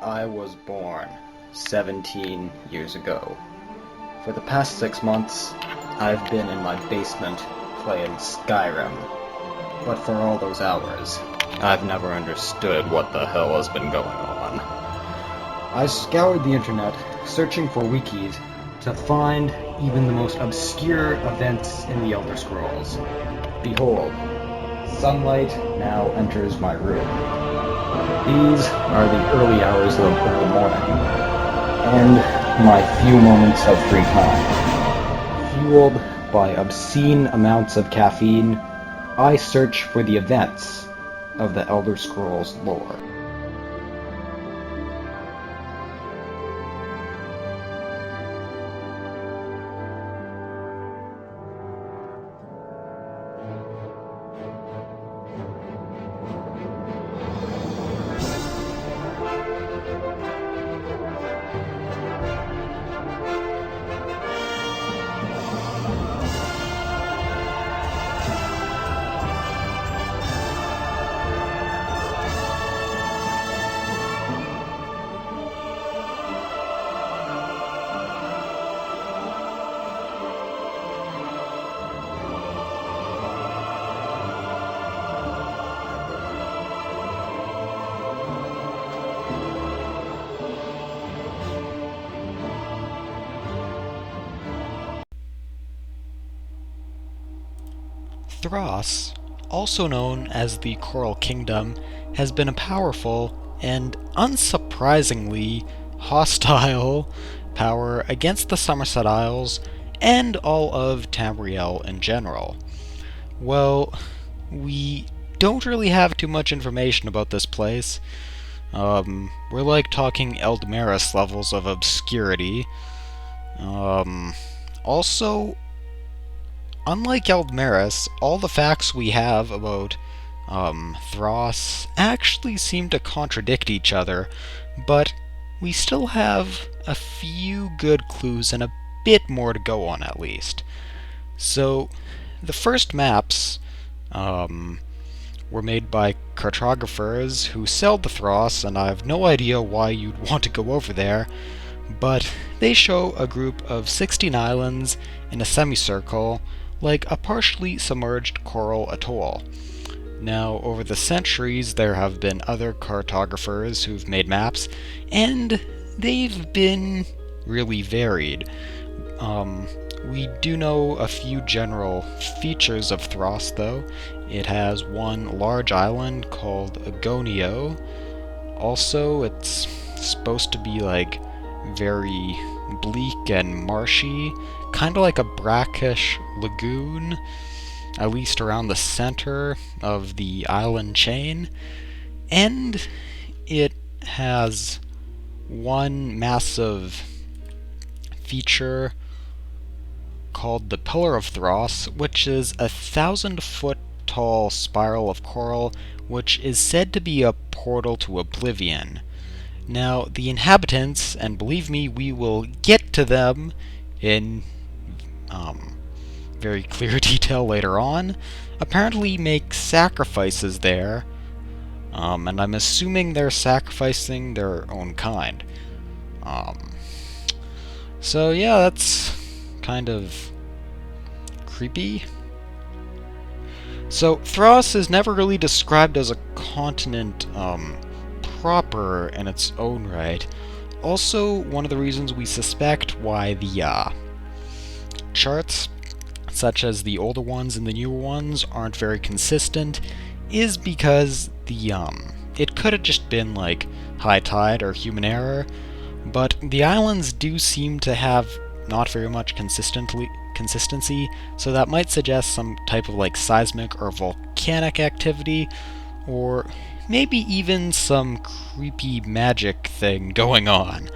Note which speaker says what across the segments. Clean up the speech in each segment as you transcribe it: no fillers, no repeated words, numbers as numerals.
Speaker 1: I was born 17 years ago. For the past 6 months, I've been in my basement playing Skyrim. But for all those hours, I've never understood what the hell has been going on. I scoured the internet, searching for wikis, to find even the most obscure events in the Elder Scrolls. Behold, sunlight now enters my room. These are the early hours of the morning, and my few moments of free time. Fueled by obscene amounts of caffeine, I search for the events of the Elder Scrolls lore.
Speaker 2: Thras, also known as the Coral Kingdom, has been a powerful and, unsurprisingly, hostile power against the Somerset Isles and all of Tamriel in general. Well, we don't really have too much information about this place. We're like talking Eldmaris levels of obscurity. Also, unlike Eldmaris, all the facts we have about Thras actually seem to contradict each other, but we still have a few good clues and a bit more to go on at least. So, the first maps were made by cartographers who sailed to Thras, and I have no idea why you'd want to go over there, but they show a group of 16 islands in a semicircle, like a partially submerged coral atoll. Now, over the centuries, there have been other cartographers who've made maps, and they've been really varied. We do know a few general features of Thras, though. It has one large island called Agonio. Also, it's supposed to be, like, very bleak and marshy, kind of like a brackish lagoon, at least around the center of the island chain. And it has one massive feature called the Pillar of Thras, which is a 1,000-foot tall spiral of coral, which is said to be a portal to oblivion. Now, the inhabitants, and believe me, we will get to them in very clear detail later on, apparently make sacrifices there, and I'm assuming they're sacrificing their own kind. So yeah, that's kind of creepy. So Thras is never really described as a continent proper in its own right. Also, one of the reasons we suspect why the charts, such as the older ones and the newer ones, aren't very consistent is because it could have just been like high tide or human error, but the islands do seem to have not very much consistency, so that might suggest some type of like seismic or volcanic activity, or maybe even some creepy magic thing going on.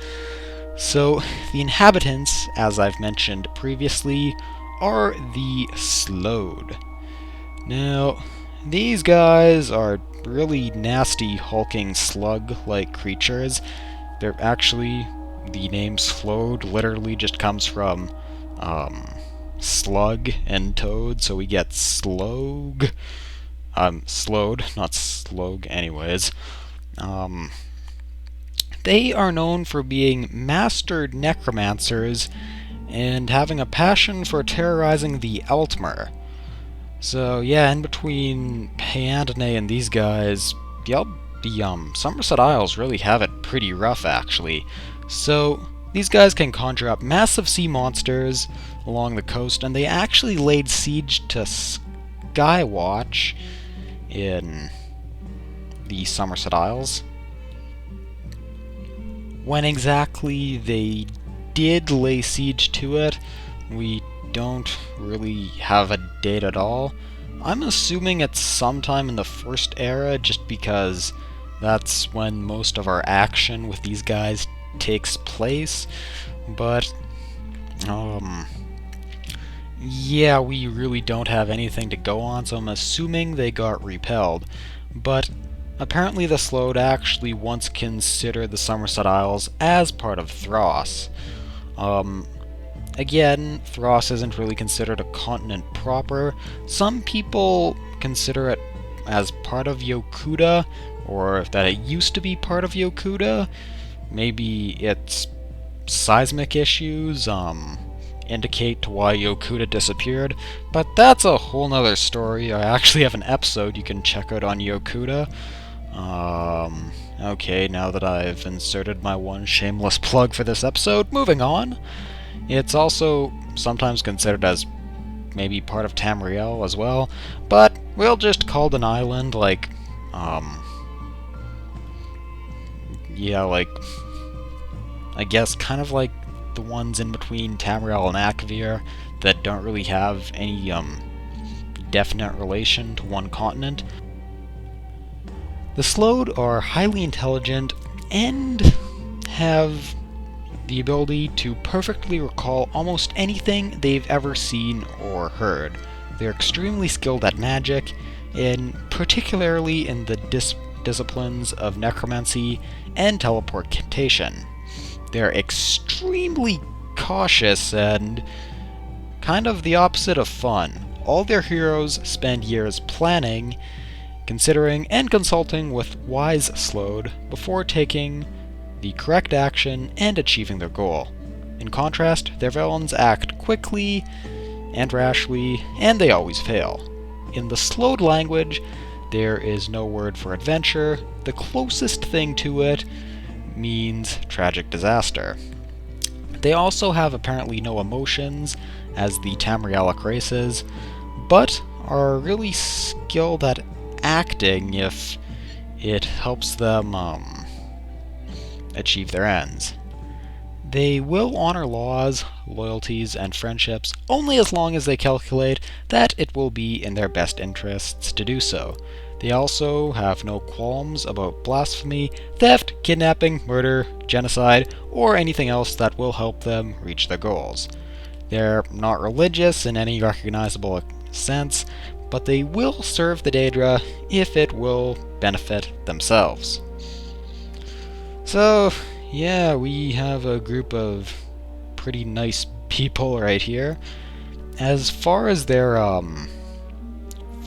Speaker 2: So, the inhabitants, as I've mentioned previously, are the Sload. Now, these guys are really nasty, hulking slug-like creatures. They're actually, the name Sload literally just comes from slug and toad, so we get slog. Slowed, not slog anyways. They are known for being master necromancers and having a passion for terrorizing the Altmer. So yeah, in between Hyandane and these guys, the Somerset Isles really have it pretty rough, actually. So these guys can conjure up massive sea monsters along the coast, and they actually laid siege to Skywatch in the Somerset Isles. When exactly they did lay siege to it, we don't really have a date at all. I'm assuming it's sometime in the First Era, just because that's when most of our action with these guys takes place. But, yeah, we really don't have anything to go on, so I'm assuming they got repelled. But apparently the Sload actually once considered the Somerset Isles as part of Thras. Again, Thras isn't really considered a continent proper. Some people consider it as part of Yokuda, or that it used to be part of Yokuda. Maybe its seismic issues indicate to why Yokuda disappeared, but that's a whole nother story. I actually have an episode you can check out on Yokuda. Okay, now that I've inserted my one shameless plug for this episode, moving on. It's also sometimes considered as maybe part of Tamriel as well, but we'll just call it an island, like, yeah, like, I guess kind of like the ones in between Tamriel and Akavir that don't really have any, definite relation to one continent. The Sload are highly intelligent and have the ability to perfectly recall almost anything they've ever seen or heard. They're extremely skilled at magic, and particularly in the disciplines of necromancy and teleportation. They're extremely cautious and kind of the opposite of fun. All their heroes spend years planning, considering, and consulting with wise Sload before taking the correct action and achieving their goal. In contrast, their villains act quickly and rashly, and they always fail. In the Sload language, there is no word for adventure. The closest thing to it means tragic disaster. They also have apparently no emotions, as the Tamrielic races, but are really skilled at acting if it helps them, achieve their ends. They will honor laws, loyalties, and friendships only as long as they calculate that it will be in their best interests to do so. They also have no qualms about blasphemy, theft, kidnapping, murder, genocide, or anything else that will help them reach their goals. They're not religious in any recognizable sense, but they will serve the Daedra if it will benefit themselves. So, yeah, we have a group of pretty nice people right here. As far as their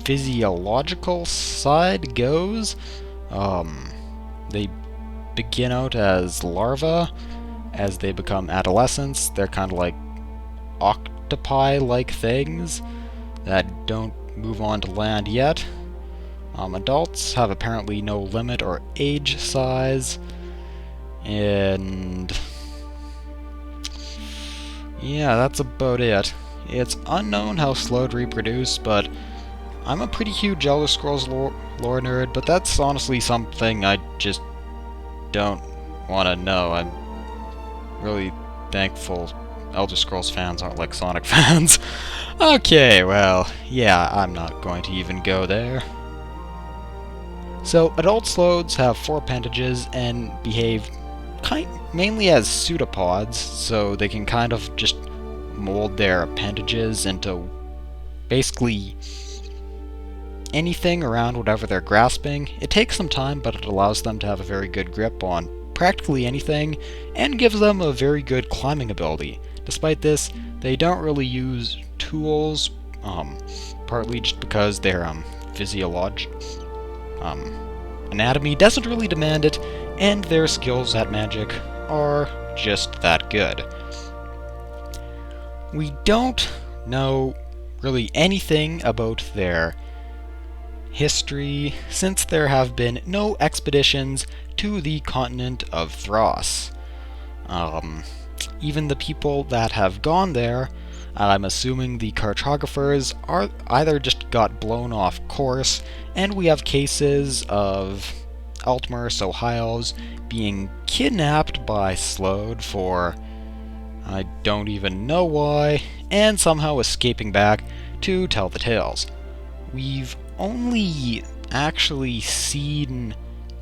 Speaker 2: physiological side goes, they begin out as larvae. As they become adolescents, they're kind of like octopi-like things that don't move on to land yet. Adults have apparently no limit or age size. And yeah, that's about it. It's unknown how Sload reproduce, but I'm a pretty huge Elder Scrolls lore nerd, but that's honestly something I just don't want to know. I'm really thankful Elder Scrolls fans aren't like Sonic fans. Okay, well, yeah, I'm not going to even go there. So, adult Sloads have 4 appendages and behave mainly as pseudopods, so they can kind of just mold their appendages into basically anything around whatever they're grasping. It takes some time, but it allows them to have a very good grip on practically anything, and gives them a very good climbing ability. Despite this, they don't really use tools, partly just because their anatomy doesn't really demand it, and their skills at magic are just that good. We don't know really anything about their history, since there have been no expeditions to the continent of Thras. Even the people that have gone there, I'm assuming the cartographers are either just got blown off course, and we have cases of Altmer, Ohio's, being kidnapped by Sload for I don't even know why, and somehow escaping back to tell the tales. We've only actually seen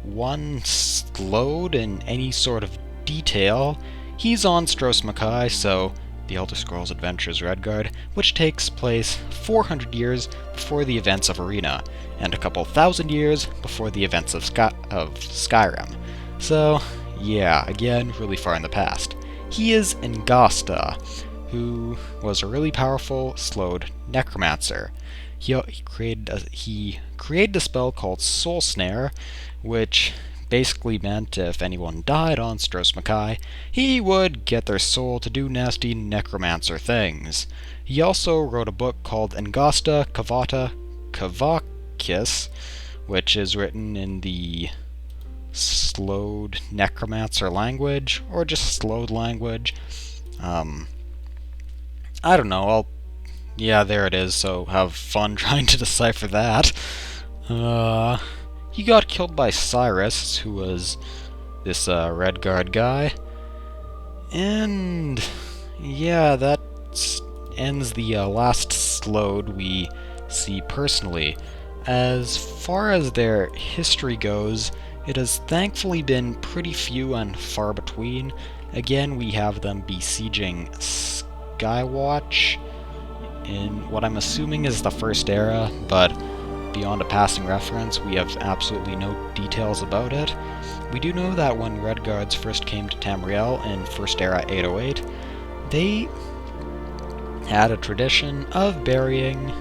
Speaker 2: one Sload in any sort of detail. He's on Thras Makai, so the Elder Scrolls Adventures Redguard, which takes place 400 years before the events of Arena, and a couple thousand years before the events of Skyrim. So, yeah, again, really far in the past. He is Ngasta, who was a really powerful Sload necromancer. He created a spell called Soul Snare, which basically meant if anyone died on Thras Makai, he would get their soul to do nasty necromancer things. He also wrote a book called Ngasta Kavakis, which is written in the Sload necromancer language, or just Sload language. I don't know, yeah, there it is, so have fun trying to decipher that. He got killed by Cyrus, who was this Redguard guy. And yeah, that ends the last Sload we see personally. As far as their history goes, it has thankfully been pretty few and far between. Again, we have them besieging Skywatch in what I'm assuming is the First Era, but beyond a passing reference, we have absolutely no details about it. We do know that when Redguards first came to Tamriel in First Era 808, they had a tradition of burying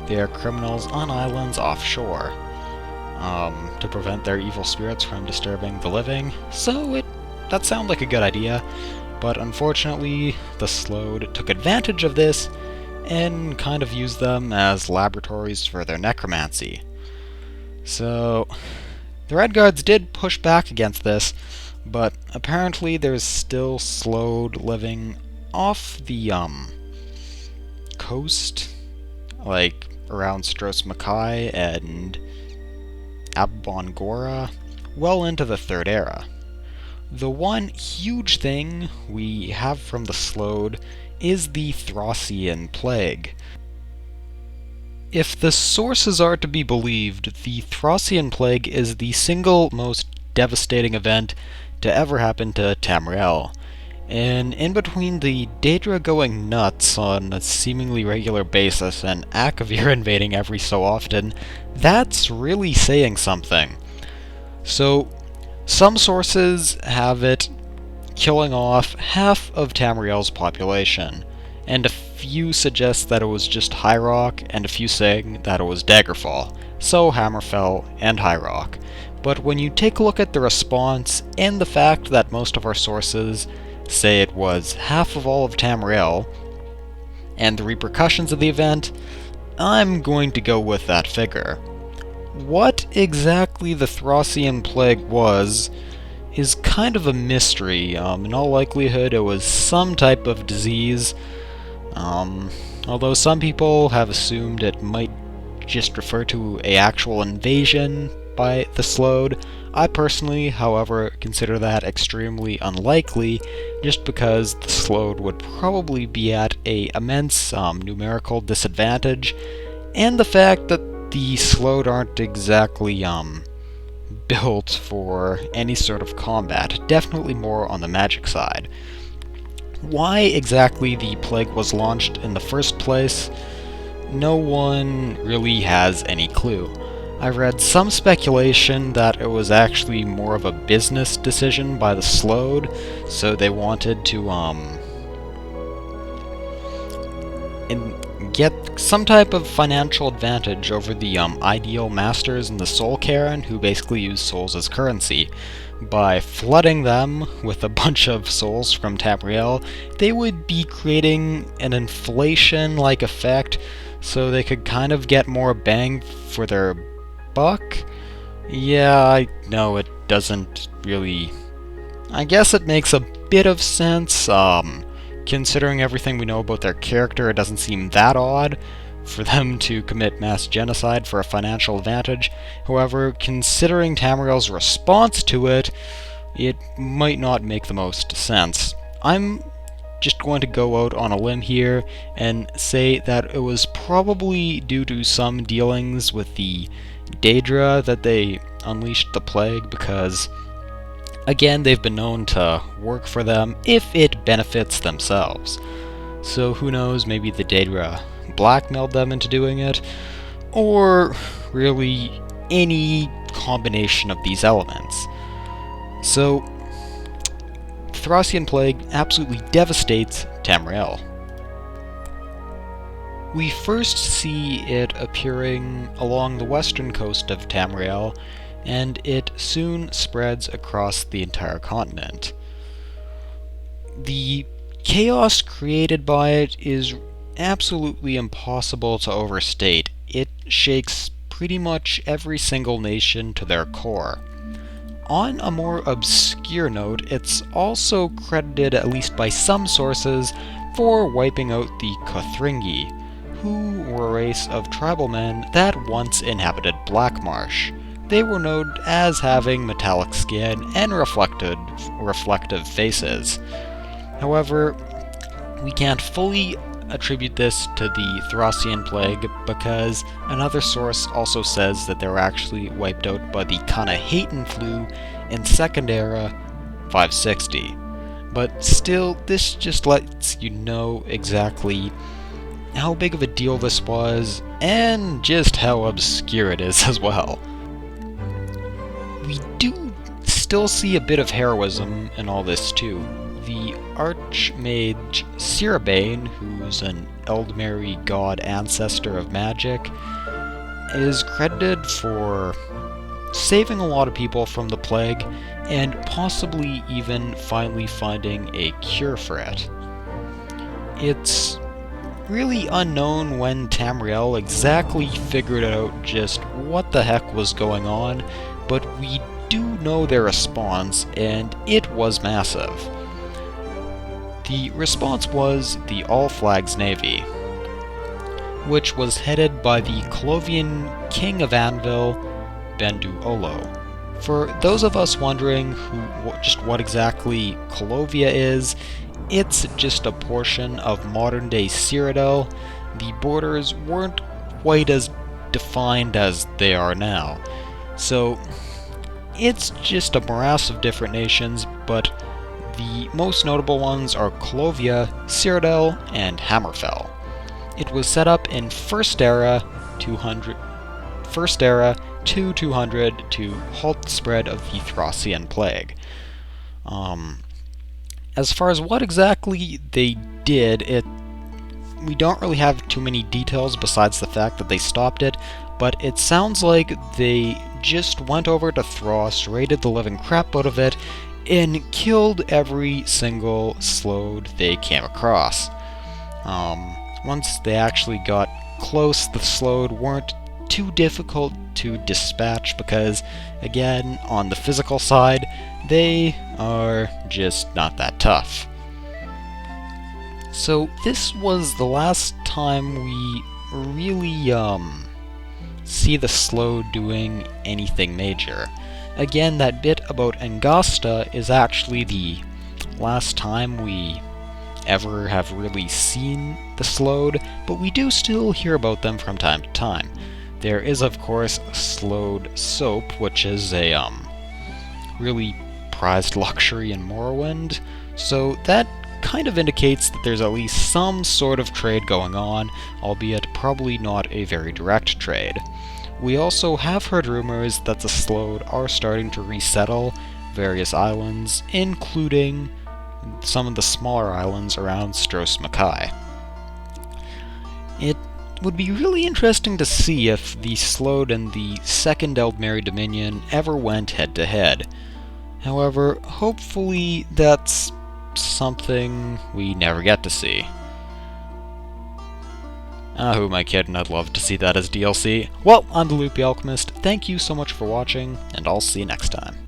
Speaker 2: their criminals on islands offshore, to prevent their evil spirits from disturbing the living. So that sounded like a good idea, but unfortunately the Sload took advantage of this and kind of used them as laboratories for their necromancy. So the Redguards did push back against this, but apparently there's still Sload living off the coast, like around Thras Makai and Abongora, well into the Third Era. The one huge thing we have from the Sload is the Thrassian plague. If the sources are to be believed, the Thrassian plague is the single most devastating event to ever happen to Tamriel. And in between the Daedra going nuts on a seemingly regular basis and Akavir invading every so often, that's really saying something. So, some sources have it killing off half of Tamriel's population, and a few suggest that it was just High Rock, and a few saying that it was Daggerfall, so Hammerfell and High Rock. But when you take a look at the response, and the fact that most of our sources say it was half of all of Tamriel, and the repercussions of the event, I'm going to go with that figure. What exactly the Thrassian plague was is kind of a mystery. In all likelihood, it was some type of disease, although some people have assumed it might just refer to an actual invasion by the Sload. I personally, however, consider that extremely unlikely, just because the Sload would probably be at an immense numerical disadvantage, and the fact that the Sload aren't exactly built for any sort of combat, definitely more on the magic side. Why exactly the plague was launched in the first place, no one really has any clue. I read some speculation that it was actually more of a business decision by the Sload, so they wanted to get some type of financial advantage over the ideal masters in the Soul Cairn, who basically use souls as currency. By flooding them with a bunch of souls from Tamriel, they would be creating an inflation-like effect, so they could kind of get more bang for their buck. Yeah, I know it doesn't really... I guess it makes a bit of sense. Considering everything we know about their character, it doesn't seem that odd for them to commit mass genocide for a financial advantage. However, considering Tamriel's response to it, it might not make the most sense. I'm just going to go out on a limb here and say that it was probably due to some dealings with the Daedra that they unleashed the plague, because again, they've been known to work for them if it benefits themselves. So who knows, maybe the Daedra blackmailed them into doing it, or really any combination of these elements. So, Thrassian Plague absolutely devastates Tamriel. We first see it appearing along the western coast of Tamriel, and it soon spreads across the entire continent. The chaos created by it is absolutely impossible to overstate. It shakes pretty much every single nation to their core. On a more obscure note, it's also credited, at least by some sources, for wiping out the Kothringi, who were a race of tribal men that once inhabited Blackmarsh. They were known as having metallic skin and reflective faces. However, we can't fully attribute this to the Thrassian Plague, because another source also says that they were actually wiped out by the Kanahatan flu in Second Era 560. But still, this just lets you know exactly how big of a deal this was, and just how obscure it is as well. We do still see a bit of heroism in all this too. The Archmage Cirabane, who's an Eldmeri god ancestor of magic, is credited for saving a lot of people from the plague, and possibly even finally finding a cure for it. It's really unknown when Tamriel exactly figured out just what the heck was going on, but we do know their response, and it was massive. The response was the All Flags Navy, which was headed by the Colovian King of Anvil, Bendu-Olo. For those of us wondering what exactly Colovia is, it's just a portion of modern-day Cyrodiil. The borders weren't quite as defined as they are now, so it's just a morass of different nations, but the most notable ones are Colovia, Cyrodiil, and Hammerfell. It was set up in First Era to 200 to halt the spread of the Thrassian Plague. As far as what exactly they did, we don't really have too many details besides the fact that they stopped it, but it sounds like they just went over to Thras, raided the living crap out of it, and killed every single Sload they came across. Once they actually got close, the Sload weren't too difficult to dispatch because, again, on the physical side, they are just not that tough. So this was the last time we really see the Sload doing anything major. Again, that bit about Angasta is actually the last time we ever have really seen the Sload, but we do still hear about them from time to time. There is, of course, Sload soap, which is a really prized luxury in Morrowind, so that kind of indicates that there's at least some sort of trade going on, albeit probably not a very direct trade. We also have heard rumors that the Sload are starting to resettle various islands, including some of the smaller islands around Stros Mackay. It would be really interesting to see if the Sload and the Second Eldmeri Dominion ever went head-to-head. However, hopefully that's something we never get to see. Who am I kidding? I'd love to see that as DLC. Well, I'm the Loopy Alchemist. Thank you so much for watching, and I'll see you next time.